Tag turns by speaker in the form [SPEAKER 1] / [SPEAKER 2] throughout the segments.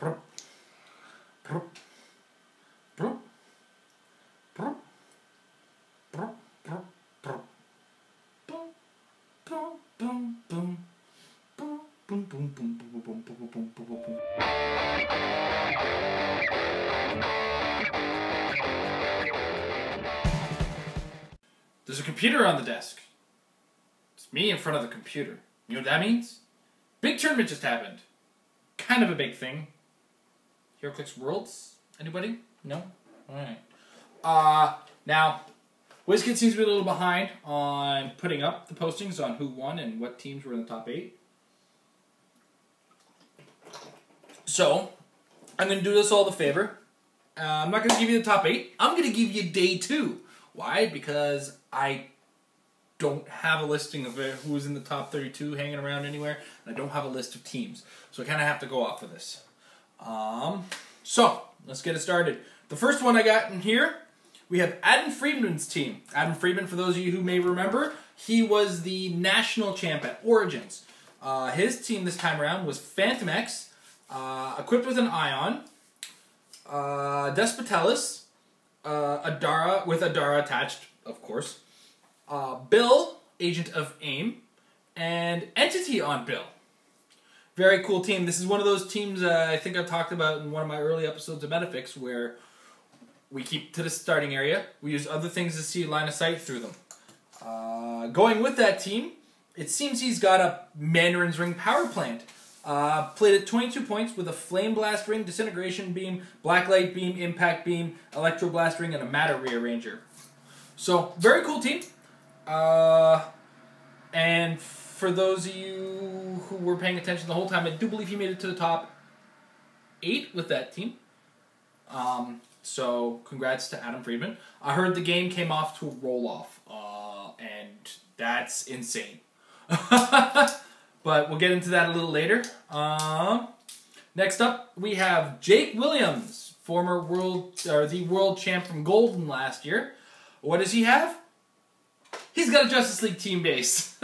[SPEAKER 1] There's a computer on the desk. It's me in front of the computer. You know what that means? Big tournament just happened. Kind of a big thing. Heroclix Worlds? Anybody? No? Alright. Now, WizKid seems to be a little behind on putting up the postings on who won and what teams were in the top 8. So, I'm going to do this all the favor. I'm not going to give you the top 8. I'm going to give you day 2. Why? Because I don't have a listing of who's in the top 32 hanging around anywhere, and I don't have a list of teams. So I kind of have to go off of this. So, let's get it started. The first one I got in here, we have Adam Friedman's team. Adam Friedman, for those of you who may remember, he was the national champ at Origins. His team this time around was Phantom X, equipped with an Ion, Despotellus, Adara, with Adara attached, of course, Bill, Agent of AIM, and Entity on Bill. Very cool team. This is one of those teams I think I've talked about in one of my early episodes of Metafix, where we keep to the starting area. We use other things to see line of sight through them. Going with that team, it seems he's got a Mandarin's Ring power plant. Played at 22 points with a Flame Blast Ring, Disintegration Beam, Blacklight Beam, Impact Beam, Electro Blast Ring, and a Matter Rearranger. So, very cool team. And for those of you who were paying attention the whole time, I do believe he made it to the top 8 with that team. So, congrats to Adam Friedman. I heard the game came off to a roll-off, and that's insane. But we'll get into that a little later. Next up, we have Jake Williams, former the world champ from Golden last year. What does he have? He's got a Justice League team base.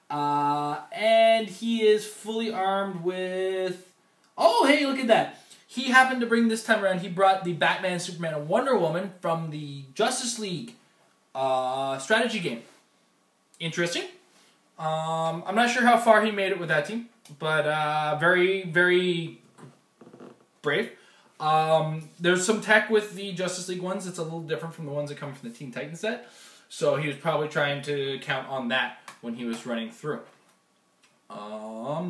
[SPEAKER 1] And he is fully armed with... Oh, hey, look at that. He happened to bring this time around, he brought the Batman, Superman, and Wonder Woman from the Justice League strategy game. Interesting. I'm not sure how far he made it with that team, but very, very brave. There's some tech with the Justice League ones that's a little different from the ones that come from the Teen Titans set. So he was probably trying to count on that when he was running through.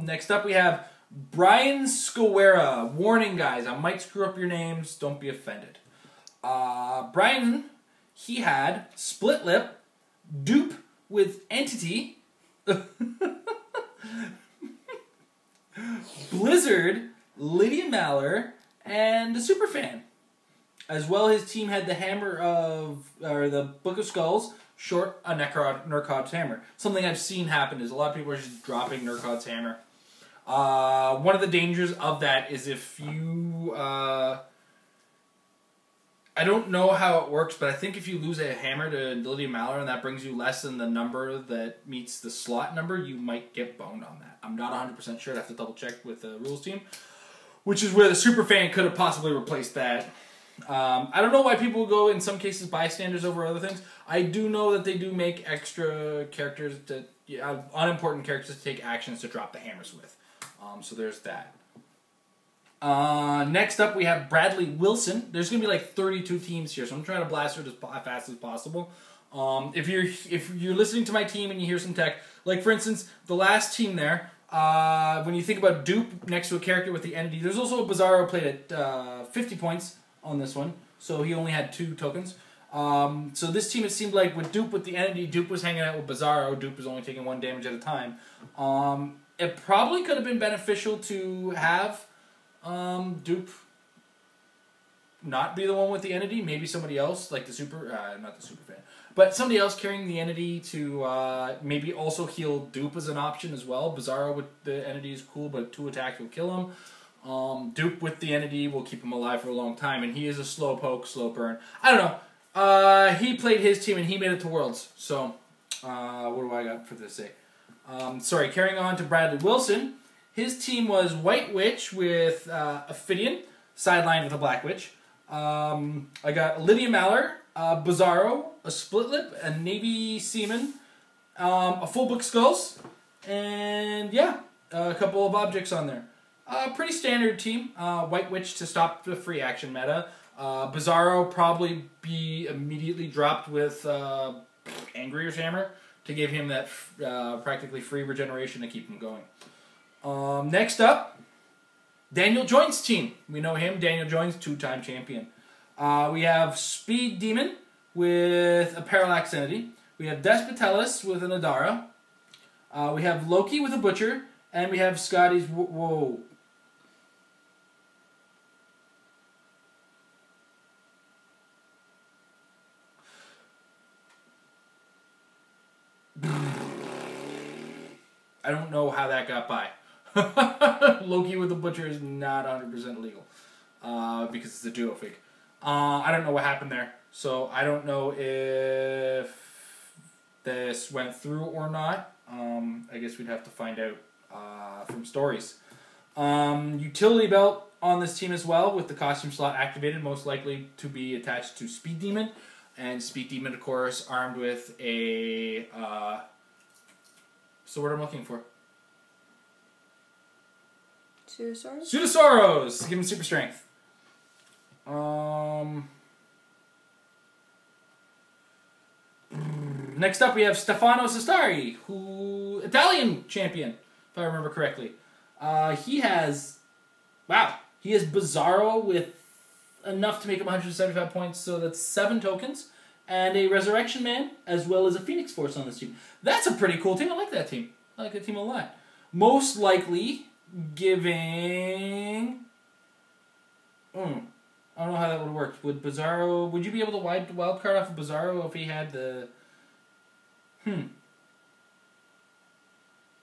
[SPEAKER 1] Next up we have Brian Scowera. Warning, guys, I might screw up your names. Don't be offended. Brian, he had Split Lip, Dupe with Entity, Blizzard, Lydia Maller, and a Superfan. As well, his team had the Hammer of, or the Book of Skulls, short a Nurkod's Hammer. Something I've seen happen is a lot of people are just dropping Nurkod's Hammer. One of the dangers of that is if you, I don't know how it works, but I think if you lose a hammer to Lydia Maller and that brings you less than the number that meets the slot number, you might get boned on that. I'm not 100% sure. I'd have to double check with the rules team, which is where the Superfan could have possibly replaced that. I don't know why people go, in some cases, bystanders over other things. I do know that they do make extra characters, unimportant characters to take actions to drop the hammers with. So there's that. Next up, we have Bradley Wilson. There's going to be like 32 teams here, so I'm trying to blast it as fast as possible. If you're listening to my team and you hear some tech, like for instance, the last team there, when you think about Dupe next to a character with the entity, there's also a Bizarro played at 50 points on this one, so he only had 2 tokens. So this team, it seemed like with Dupe with the entity, Dupe was hanging out with Bizarro. Dupe was only taking 1 damage at a time. It probably could have been beneficial to have Dupe not be the one with the entity, maybe somebody else, like the not the Superfan, but somebody else carrying the entity to maybe also heal Dupe as an option as well. Bizarro with the entity is cool, but 2 attacks will kill him. Dupe with the entity will keep him alive for a long time, and he is a slow poke, slow burn. I don't know. He played his team, and he made it to Worlds. So, what do I got for this to say? Sorry, carrying on to Bradley Wilson. His team was White Witch with Ophidian, sidelined with a Black Witch. I got Lydia Maller, Bizarro, a Split Lip, a Navy Seaman, a Full Book Skulls, and yeah, a couple of objects on there. Pretty standard team. White Witch to stop the free action meta. Bizarro probably be immediately dropped with Angrier's Hammer to give him that practically free regeneration to keep him going. Next up, Daniel Joint's team. We know him, Daniel Joint's 2-time champion. We have Speed Demon with a Parallax Entity. We have Despotellus with an Adara. We have Loki with a Butcher. And we have Scotty's... Whoa. I don't know how that got by. Loki with the Butcher is not 100% legal. Because it's a duo fig. I don't know what happened there. So I don't know if this went through or not. I guess we'd have to find out from stories. Utility belt on this team as well with the costume slot activated, most likely to be attached to Speed Demon. And Speed Demon, of course, armed with a... so what I'm looking for?
[SPEAKER 2] Pseudosauros?
[SPEAKER 1] Pseudosauros! Give him super strength. Next up we have Stefano Sestari, Italian champion, if I remember correctly. He has Bizarro with enough to make him 175 points, so that's 7 tokens, and a Resurrection Man, as well as a Phoenix Force on this team. That's a pretty cool team. I like that team. I like that team a lot. Most likely giving... I don't know how that would work. Would Bizarro... Would you be able to wild card off of Bizarro if he had the...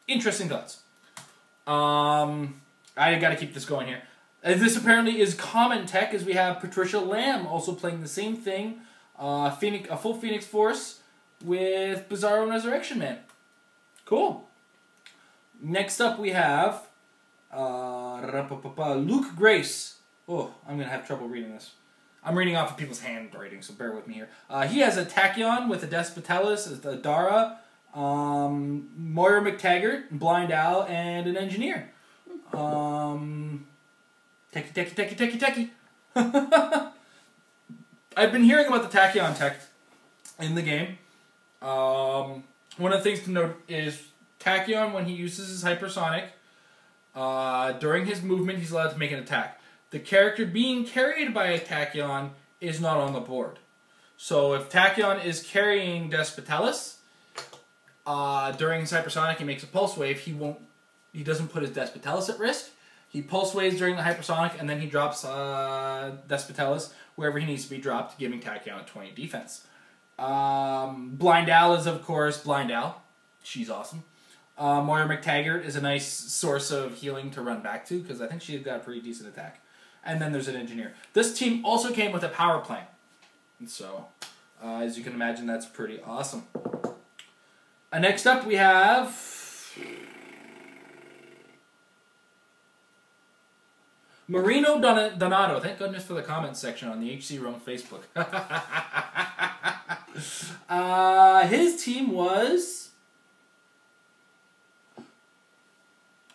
[SPEAKER 1] Interesting thoughts. I gotta keep this going here. This apparently is common tech, as we have Patricia Lamb also playing the same thing. A full Phoenix Force with Bizarro and Resurrection Man. Cool. Next up we have Luke Grace. Oh, I'm going to have trouble reading this. I'm reading off of people's handwriting, so bear with me here. He has a Tachyon with a Despotellus, a Dara, Moira McTaggart, Blind Owl, and an Engineer. Techie. I've been hearing about the Tachyon tech in the game. One of the things to note is Tachyon, when he uses his hypersonic, during his movement, he's allowed to make an attack. The character being carried by a Tachyon is not on the board. So if Tachyon is carrying Despotellus, during his hypersonic, he makes a pulse wave. He doesn't put his Despotellus at risk. He pulse waves during the hypersonic, and then he drops Despotellus wherever he needs to be dropped, giving Tachyon a 20 defense. Blind Owl is, of course, Blind Owl. She's awesome. Moira McTaggart is a nice source of healing to run back to, because I think she's got a pretty decent attack. And then there's an Engineer. This team also came with a power plant. And so, as you can imagine, that's pretty awesome. Next up, we have... Marino Donato. Thank goodness for the comments section on the HC Rome Facebook. His team was...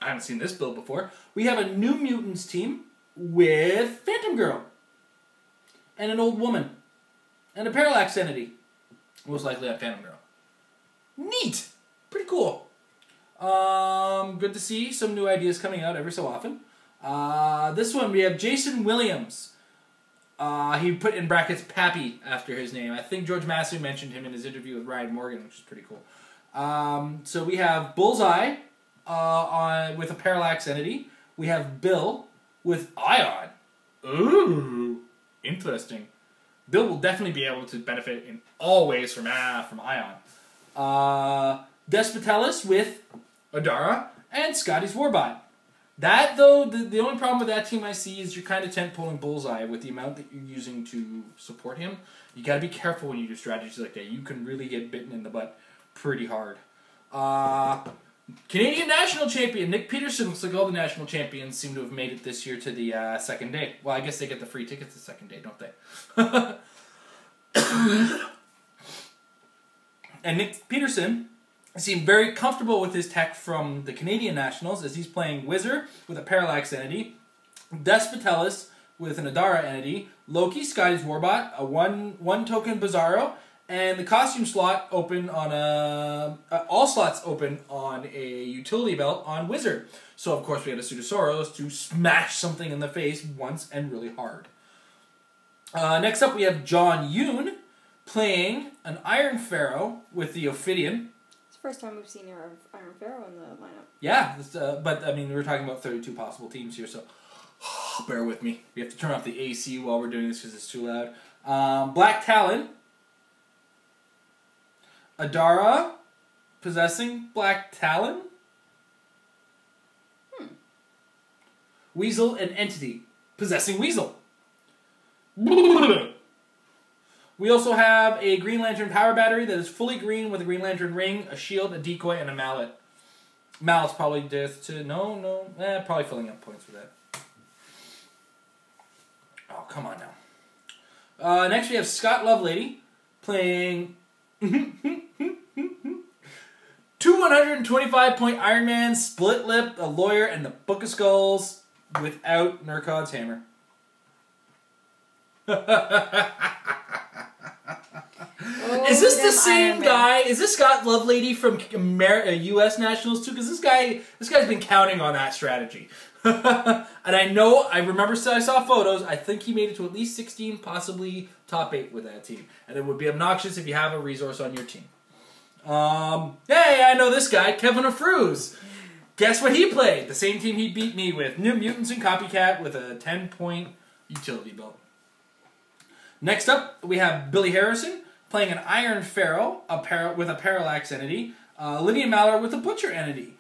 [SPEAKER 1] I haven't seen this build before. We have a New Mutants team with Phantom Girl. And an old woman. And a Parallax Entity. Most likely a Phantom Girl. Neat! Pretty cool. Good to see some new ideas coming out every so often. This one we have Jason Williams. He put in brackets Pappy after his name. I think George Massey mentioned him in his interview with Ryan Morgan, which is pretty cool. So we have Bullseye with a Parallax Entity. We have Bill with Ion. Ooh, interesting. Bill will definitely be able to benefit in all ways from Ion. Despotellus with Adara and Scotty's Warbot. That, though, the only problem with that team I see is you're kind of tent-pulling Bullseye with the amount that you're using to support him. You gotta be careful when you do strategies like that. You can really get bitten in the butt pretty hard. Canadian national champion Nick Peterson. Looks like all the national champions seem to have made it this year to the second day. Well, I guess they get the free tickets the second day, don't they? And Nick Peterson seemed very comfortable with his tech from the Canadian nationals as he's playing Wizard with a Parallax entity, Despotellus with an Adara entity, Loki, Scotty's Warbot, a one token Bizarro, and the costume slot open on all slots open on a utility belt on Wizard. So of course we had a Pseudosaurus to smash something in the face once and really hard. Next up we have John Yoon playing an Iron Pharaoh with the Ophidian.
[SPEAKER 2] It's the first time we've seen Iron Pharaoh in the lineup.
[SPEAKER 1] Yeah, but I mean we were talking about 32 possible teams here, so bear with me. We have to turn off the AC while we're doing this because it's too loud. Black Talon. Adara possessing Black Talon. Weasel and Entity possessing Weasel. We also have a Green Lantern power battery that is fully green with a Green Lantern ring, a shield, a decoy, and a mallet. Mallet's probably just to... probably filling up points for that. Oh, come on now. Next we have Scott Lovelady playing 225-point Iron Man, Split Lip, a Lawyer, and the Book of Skulls without Nurkod's Hammer. Is this the same guy? Is this Scott Lovelady from U.S. Nationals too? Because this guy's been counting on that strategy. And I remember I saw photos. I think he made it to at least 16, possibly top 8 with that team. And it would be obnoxious if you have a resource on your team. Hey, I know this guy, Kevin Afruz. Guess what he played? The same team he beat me with. New Mutants and Copycat with a 10-point utility belt. Next up, we have Billy Harrison playing an Iron Pharaoh with a Parallax entity. Lydia Mallard with a Butcher entity.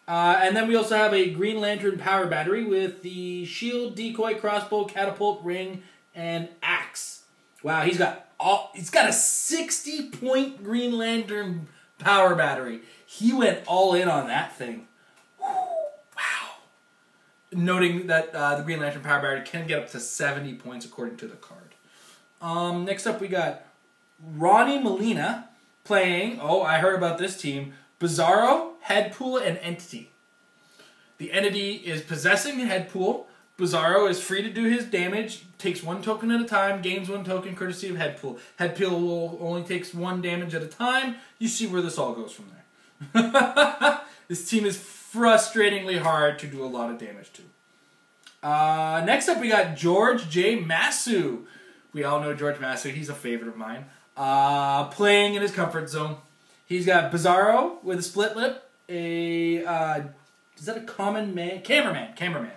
[SPEAKER 1] And then we also have a Green Lantern power battery with the shield, decoy, crossbow, catapult, ring, and axe. Wow, he's got a 60-point Green Lantern power battery. He went all in on that thing. Wow. Noting that the Green Lantern power battery can get up to 70 points according to the card. Next up we got Ronnie Molina playing, I heard about this team, Bizarro, Headpool, and Entity. The Entity is possessing Headpool. Bizarro is free to do his damage, takes 1 token at a time, gains 1 token courtesy of Headpool. Headpool only takes 1 damage at a time. You see where this all goes from there. This team is frustratingly hard to do a lot of damage to. Next up we got George J. Masu. We all know George Masu. He's a favorite of mine. Playing in his comfort zone. He's got Bizarro with a Split Lip, is that a common man? Cameraman.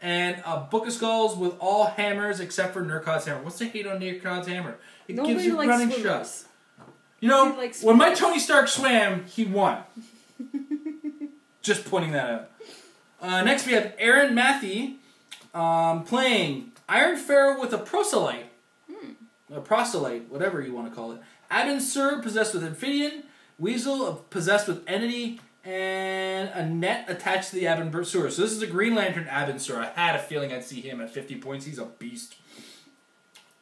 [SPEAKER 1] And a Book of Skulls with all hammers except for Nurkod's Hammer. What's the hate on Nurkod's Hammer? It gives you running shots. You know, when my Tony Stark swam, he won. Just pointing that out. Next we have Aaron Matthey playing Iron Pharaoh with a Proselyte. A Proselyte, whatever you want to call it. Adin Sur possessed with Amphibian. Weasel possessed with Entity. And a net attached to the Abin Sur. So this is a Green Lantern Abin Sur. I had a feeling I'd see him at 50 points. He's a beast.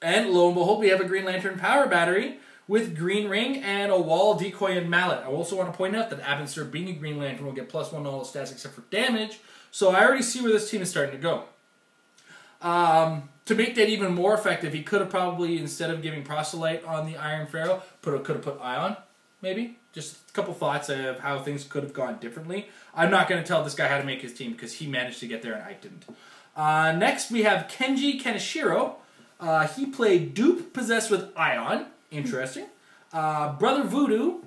[SPEAKER 1] And lo and behold, we have a Green Lantern power battery with Green Ring and a Wall, Decoy, and Mallet. I also want to point out that Abin Sur, being a Green Lantern, will get +1 on all the stats except for damage. So I already see where this team is starting to go. To make that even more effective, he could have probably, instead of giving Proselyte on the Iron Pharaoh, could have put Ion, maybe. Just a couple thoughts of how things could have gone differently. I'm not going to tell this guy how to make his team because he managed to get there and I didn't. Next, we have Kenji Kaneshiro. He played Dupe possessed with Ion. Interesting. Brother Voodoo.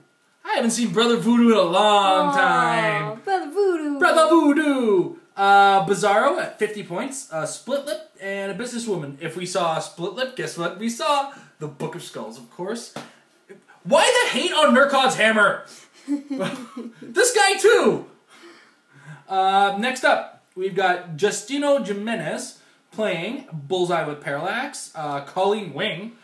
[SPEAKER 1] I haven't seen Brother Voodoo in a long time.
[SPEAKER 2] Brother Voodoo.
[SPEAKER 1] Brother Voodoo. Bizarro at 50 points. Split Lip and a Businesswoman. If we saw a Split Lip, guess what we saw? The Book of Skulls, of course. Why the hate on Nurkod's Hammer? This guy too. Next up, we've got Justino Jimenez playing Bullseye with Parallax. Colleen Wing.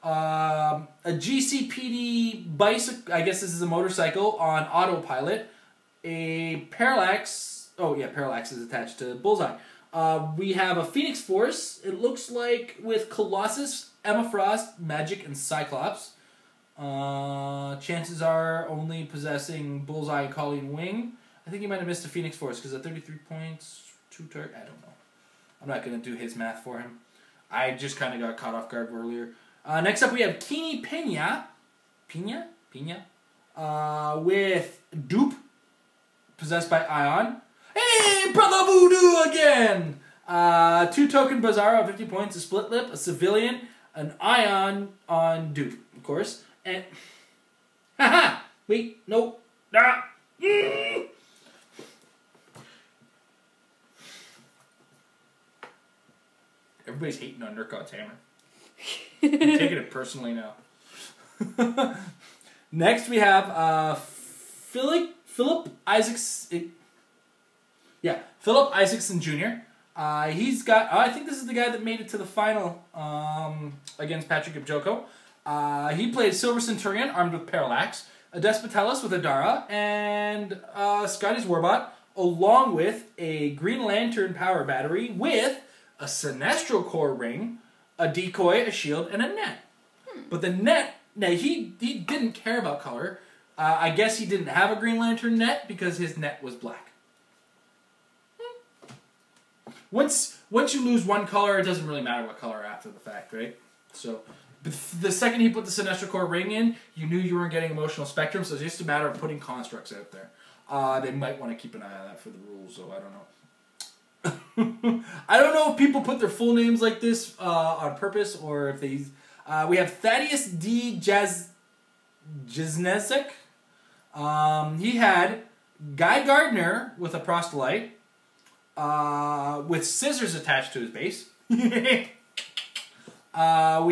[SPEAKER 1] A GCPD bicycle, I guess this is a motorcycle on autopilot. A Parallax, oh yeah, Parallax is attached to Bullseye. We have a Phoenix Force, it looks like with Colossus, Emma Frost, Magic, and Cyclops. Chances are only possessing Bullseye and Colleen Wing. I think he might have missed a Phoenix Force because at 33 points, 2 target, I don't know. I'm not going to do his math for him. I just kind of got caught off guard earlier. Next up we have Kini Pena. Pena? With Dupe, possessed by Ion. Hey, Brother Voodoo again! 2 token Bizarro, 50 points, a Split Lip, a Civilian, an Ion on Dupe, of course. And... Haha! Wait, no. Ah! Everybody's hating on Nurkot's hammer. I'm taking it personally now. Next we have Philip Isaacson. Philip Isaacson Jr. He's got. I think this is the guy that made it to the final against Patrick Ibjoko. He played Silver Centurion armed with Parallax, a Despotellis with Adara, and Scotty's Warbot, along with a Green Lantern power battery with a Sinestro Core ring, a decoy, a shield, and a net. But the net, now he didn't care about color. I guess he didn't have a Green Lantern net because his net was black. Once you lose one color, it doesn't really matter what color after the fact, right? So, but the second he put the Sinestro Core ring in, you knew you weren't getting Emotional Spectrum, so it's just a matter of putting constructs out there. They might want to keep an eye on that for the rules, so I don't know. I don't know if people put their full names like this on purpose or if they... we have Thaddeus D. Jiznesek. He had Guy Gardner with a Prostolite with scissors attached to his base. We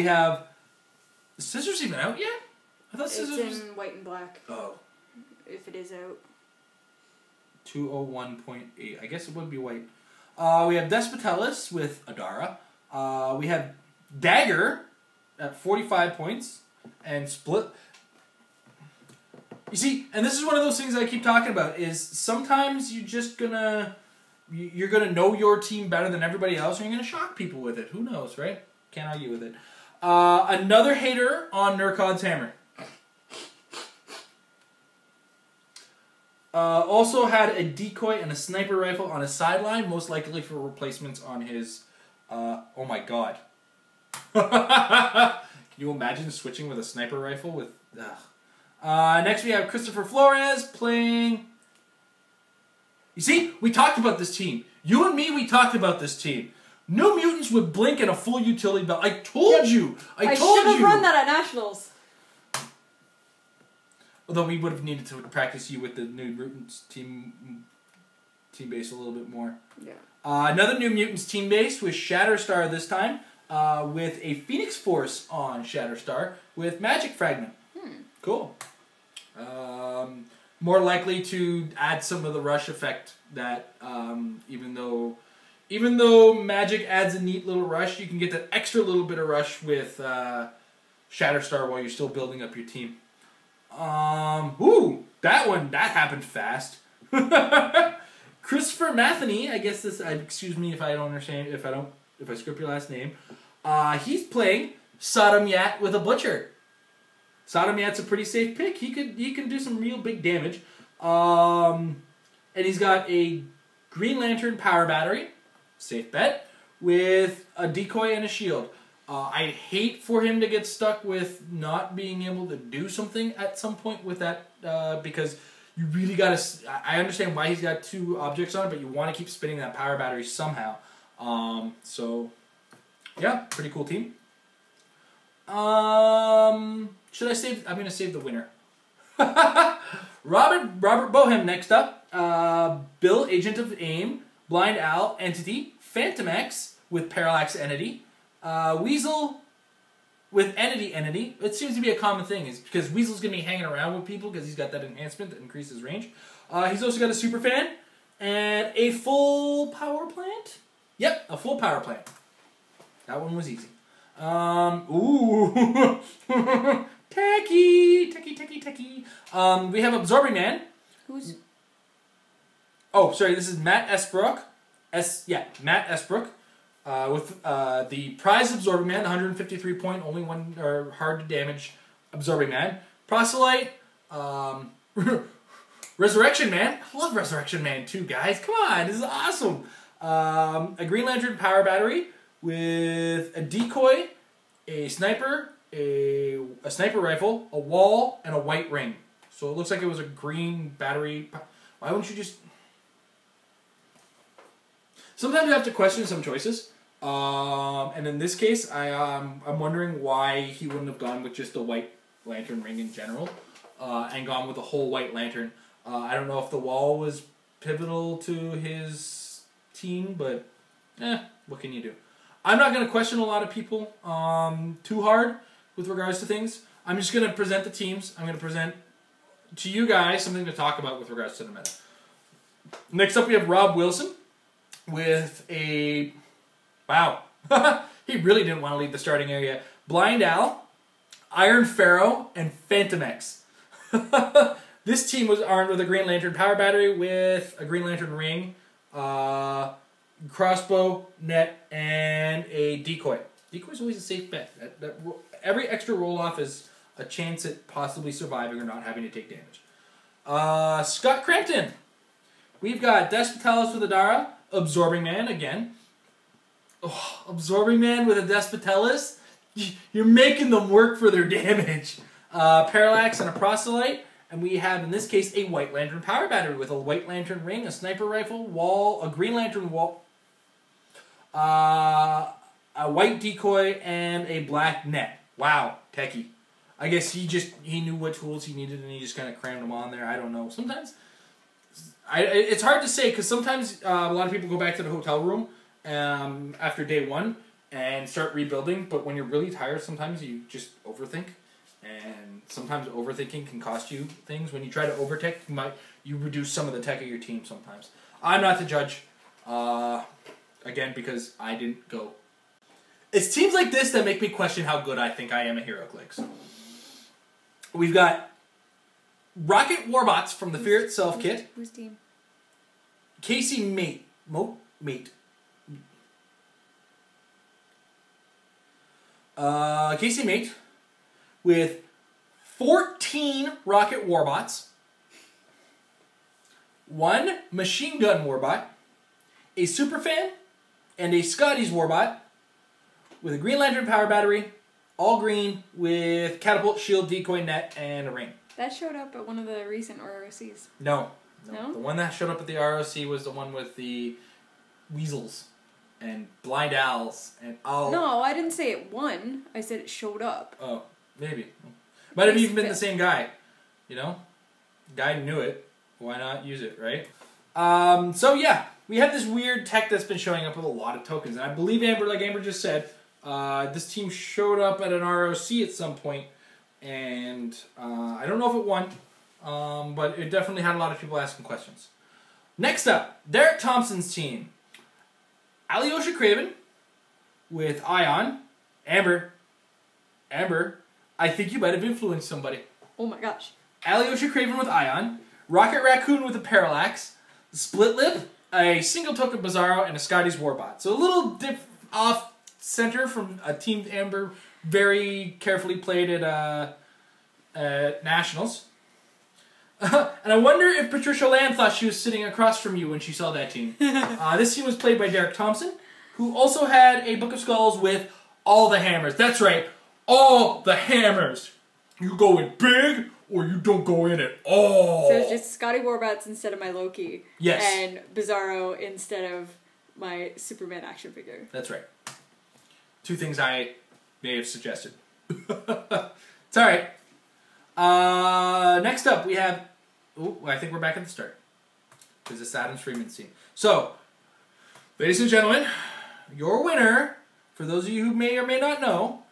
[SPEAKER 1] have... Is scissors even out yet? I thought scissors...
[SPEAKER 2] It's in white and black.
[SPEAKER 1] Oh.
[SPEAKER 2] If it is out.
[SPEAKER 1] 201.8. I guess it would be white. We have Despotellis with Adara. We have Dagger at 45 points and Split. You see, and this is one of those things I keep talking about, is sometimes you're gonna know your team better than everybody else, and you're gonna shock people with it. Who knows, right? Can't argue with it. Another hater on Nurkod's hammer. Also had a decoy and a sniper rifle on his sideline, most likely for replacements on his... oh my god. Can you imagine switching with a sniper rifle with... next we have Christopher Flores playing... You see? We talked about this team. You and me, we talked about this team. New Mutants with Blink and a full utility belt. I told you! I told you!
[SPEAKER 2] should have run that at Nationals.
[SPEAKER 1] Although we would have needed to practice you with the New Mutants team base a little bit more.
[SPEAKER 2] Yeah.
[SPEAKER 1] Another New Mutants team base with Shatterstar this time, with a Phoenix Force on Shatterstar with Magic Fragment. Cool. More likely to add some of the rush effect that even though Magic adds a neat little rush, you can get that extra little bit of rush with Shatterstar while you're still building up your team. That happened fast. Christopher Matheny, I guess this, excuse me if I don't understand, if I script your last name. He's playing Sodom Yat with a Butcher. Sodom Yat's a pretty safe pick. He can do some real big damage. And he's got a Green Lantern power battery, safe bet, with a decoy and a shield. I'd hate for him to get stuck with not being able to do something at some point with that, because you really got to... I understand why he's got 2 objects on it, but you want to keep spinning that power battery somehow. So, yeah, pretty cool team. Should I save... I'm going to save the winner. Robert Bohem next up. Bill, Agent of AIM, Blind Owl, Entity, Phantom X with Parallax Entity, Weasel with Entity. It seems to be a common thing, is because Weasel's going to be hanging around with people because he's got that enhancement that increases range. He's also got a super fan and a full power plant. Yep, a full power plant. That one was easy. Ooh. Techie. We have Absorbing Man.
[SPEAKER 2] Who's...
[SPEAKER 1] Oh, sorry, this is Matt Esbrook. Matt Esbrook. With the prize Absorbing Man, 153 point, only one hard to damage Absorbing Man. Proselyte, Resurrection Man. I love Resurrection Man too, guys. Come on, this is awesome. A Green Lantern power battery with a decoy, a sniper, a sniper rifle, a wall, and a white ring. So it looks like it was a green battery. Why wouldn't you just... Sometimes you have to question some choices. And in this case, I'm wondering why he wouldn't have gone with just the white lantern ring in general, and gone with the whole white lantern. I don't know if the wall was pivotal to his team, but what can you do? I'm not going to question a lot of people too hard with regards to things. I'm just going to present the teams. I'm going to present to you guys something to talk about with regards to the meta. Next up, we have Rob Wilson with a... Wow. He really didn't want to leave the starting area. Blind Owl, Iron Pharaoh, and Phantom X. This team was armed with a Green Lantern power battery with a Green Lantern ring, crossbow, net, and a decoy. Decoy's always a safe bet. Every extra roll-off is a chance at possibly surviving or not having to take damage. Scott Crampton. We've got Despitalis with Adara, Absorbing Man again. Oh, Absorbing Man with a Despitalis? You're making them work for their damage. Parallax and a Proselyte. And we have, in this case, a White Lantern power battery with a White Lantern ring, a sniper rifle, wall, a Green Lantern wall, a white decoy, and a black net. Wow, techie. I guess he knew what tools he needed and he just kind of crammed them on there. I don't know. Sometimes, it's hard to say because sometimes a lot of people go back to the hotel room after day one and start rebuilding. But when you're really tired, sometimes you just overthink. And sometimes overthinking can cost you things. When you try to overtech, you reduce some of the tech of your team sometimes. I'm not the judge, again, because I didn't go. It's teams like this that make me question how good I think I am at Heroclix. We've got Rocket Warbots from the Fear Itself kit.
[SPEAKER 2] Whose team?
[SPEAKER 1] Casey Mate. Casey Mate with 14 Rocket Warbots, 1 Machine Gun Warbot, a Superfan, and a Scotty's Warbot with a Green Lantern power battery, all green with catapult, shield, decoy, net, and a ring.
[SPEAKER 2] That showed up at one of the recent ROCs.
[SPEAKER 1] No.
[SPEAKER 2] No?
[SPEAKER 1] The one that showed up at the ROC was the one with the weasels and blind owls and all.
[SPEAKER 2] No, I didn't say it won. I said it showed up.
[SPEAKER 1] Oh, maybe. Might have even been the same guy. You know? Guy knew it. Why not use it, right? So yeah, we have this weird tech that's been showing up with a lot of tokens. And I believe Amber, like Amber just said, this team showed up at an ROC at some point, and I don't know if it won, but it definitely had a lot of people asking questions. Next up, Derek Thompson's team. Alyosha Craven with Ion. Amber, I think you might have influenced somebody.
[SPEAKER 2] Oh my gosh.
[SPEAKER 1] Alyosha Craven with Ion. Rocket Raccoon with a Parallax. Split Lip, a single token Bizarro, and a Scotty's Warbot. So a little off center from a team Amber very carefully played at Nationals. And I wonder if Patricia Lamb thought she was sitting across from you when she saw that team. This team was played by Derek Thompson, who also had a Book of Skulls with all the hammers. That's right, all the hammers. You go in big, or you don't go in at all.
[SPEAKER 2] So it's just Scotty Warbots instead of my Loki.
[SPEAKER 1] Yes.
[SPEAKER 2] And Bizarro instead of my Superman action figure.
[SPEAKER 1] That's right. 2 things I may have suggested. It's alright. Next up, we have... Ooh, I think we're back at the start. Because it's Adams Freeman's team. So, ladies and gentlemen, your winner, for those of you who may or may not know,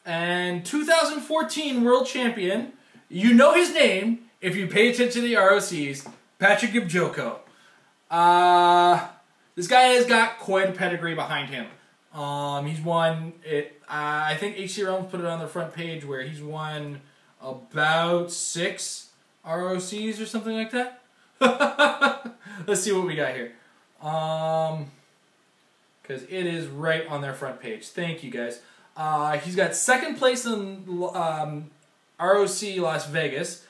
[SPEAKER 1] and 2014 World Champion, you know his name if you pay attention to the ROCs, Patrick Gibjoko. This guy has got quite a pedigree behind him. He's won it. I think HC Realms put it on the front page where he's won about 6 ROCs or something like that. Let's see what we got here. Because it is right on their front page. Thank you, guys. He's got 2nd place in ROC Las Vegas.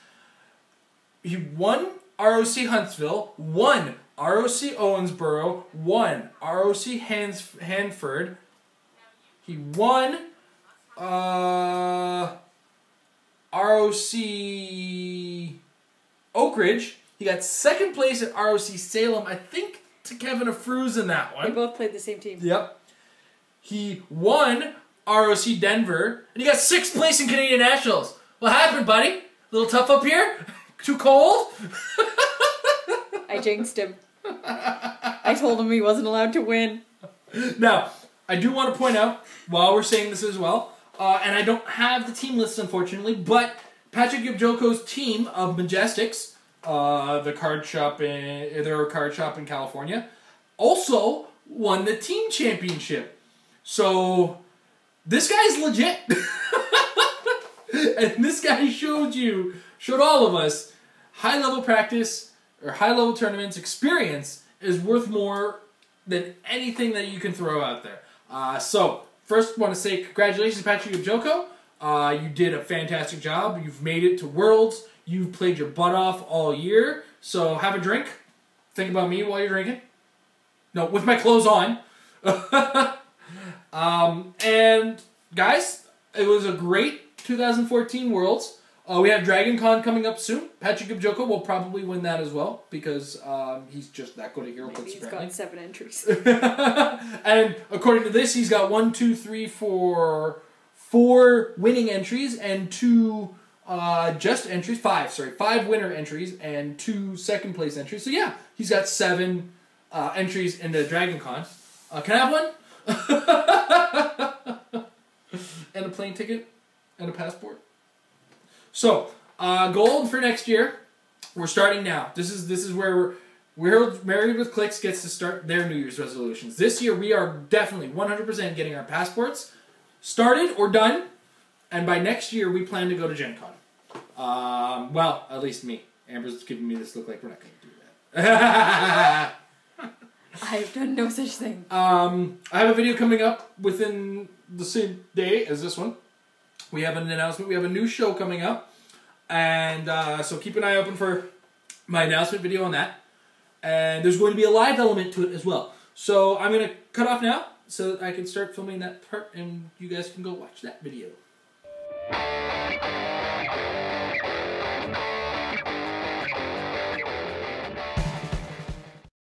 [SPEAKER 1] He won ROC Huntsville, won ROC Owensboro, won ROC Hanford. He won ROC Oak Ridge. He got 2nd place at ROC Salem. I think to Kevin Afruz in that one.
[SPEAKER 2] They both played the same team.
[SPEAKER 1] Yep. He won ROC Denver, and he got 6th place in Canadian Nationals. What happened, buddy? A little tough up here? Too cold?
[SPEAKER 2] I jinxed him. I told him he wasn't allowed to win.
[SPEAKER 1] Now, I do want to point out, while we're saying this as well, and I don't have the team list, unfortunately, but Patrick Gibjoko's team of Majestics, their card shop in California, also won the team championship. So, this guy's legit. And this guy showed all of us, high-level practice, or high-level tournaments experience is worth more than anything that you can throw out there. So, first want to say congratulations, Patrick Gibjoko. You did a fantastic job. You've made it to Worlds. You've played your butt off all year. So, have a drink. Think about me while you're drinking. No, with my clothes on. And, guys, it was a great 2014 Worlds. We have Dragon Con coming up soon. Patrick Gibjoko will probably win that as well because he's just that good at Heroclix.
[SPEAKER 2] Maybe he's got 7 entries.
[SPEAKER 1] And according to this, he's got 4 winning entries and 2 just entries. 5 winner entries and 2 second place entries. So yeah, he's got 7 entries into Dragon Con. Can I have one? And a plane ticket and a passport. So, gold for next year. We're starting now. This is where we're Married with Clix gets to start their New Year's resolutions. This year we are definitely 100% getting our passports started or done, and by next year we plan to go to Gen Con. Well, at least me. Amber's giving me this look like we're not going to do that.
[SPEAKER 2] I've done no such thing.
[SPEAKER 1] I have a video coming up within the same day as this one. We have an announcement. We have a new show coming up. And so keep an eye open for my announcement video on that. And there's going to be a live element to it as well. So I'm going to cut off now so that I can start filming that part and you guys can go watch that video.